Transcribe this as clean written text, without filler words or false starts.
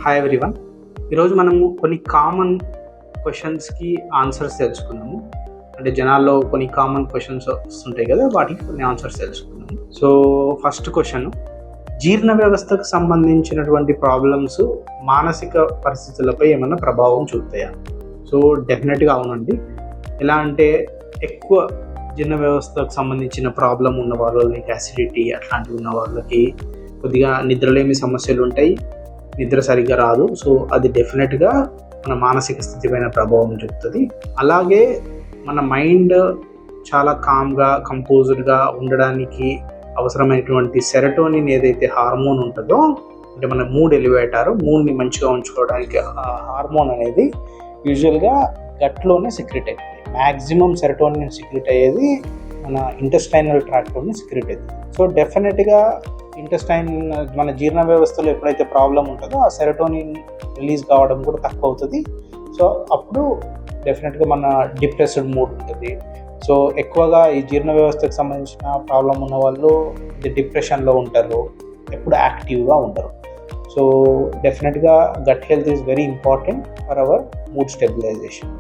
Hi everyone. ఈరోజు మనము కొన్ని కామన్ క్వశ్చన్స్కి ఆన్సర్స్ తెలుసుకున్నాము. అంటే జనాల్లో కొన్ని కామన్ క్వశ్చన్స్ వస్తుంటాయి కదా, వాటికి కొన్ని ఆన్సర్స్ తెలుసుకున్నాము. సో ఫస్ట్ క్వశ్చన్, జీర్ణ వ్యవస్థకు సంబంధించినటువంటి ప్రాబ్లమ్స్ మానసిక పరిస్థితులపై ఏమైనా ప్రభావం చూపుతాయా? సో డెఫినెట్గా అవునండి. ఎలా అంటే ఎక్కువ జీర్ణ వ్యవస్థకు సంబంధించిన ప్రాబ్లం ఉన్న వాళ్ళు, లైక్ యాసిడిటీ అట్లాంటివి ఉన్న వాళ్ళకి కొద్దిగా నిద్రలేమి సమస్యలు ఉంటాయి, నిద్ర సరిగ్గా రాదు. సో అది డెఫినెట్గా మన మానసిక స్థితి పైన ప్రభావం చూపుతుంది. అలాగే మన మైండ్ చాలా కామ్గా, కంపోజ్డ్గా ఉండడానికి అవసరమైనటువంటి సెరటోనిన్ ఏదైతే హార్మోన్ ఉంటుందో, అంటే మన మూడ్ని మంచిగా ఉంచుకోవడానికి ఆ హార్మోన్ అనేది యూజువల్గా గట్లోనే సెక్రెట్ అవుతుంది. మ్యాక్సిమం సెరటోనిన్ సెక్రెట్ అయ్యేది మన ఇంటెస్టైనల్ ట్రాక్ట్లోనే సెక్రెట్ అవుతుంది. సో డెఫినెట్గా మన జీర్ణ వ్యవస్థలో ఎప్పుడైతే ప్రాబ్లం ఉంటుందో ఆ సెరటోనిన్ రిలీజ్ కావడం కూడా తక్కువ అవుతుంది. సో అప్పుడు డెఫినెట్గా మన డిప్రెస్డ్ మూడ్ ఉంటుంది. సో ఎక్కువగా ఈ జీర్ణ వ్యవస్థకు సంబంధించిన ప్రాబ్లం ఉన్న వాళ్ళు డిప్రెషన్లో ఉంటారు, ఎప్పుడు యాక్టివ్గా ఉండరు. సో డెఫినెట్గా gut health is very important for our mood stabilisation.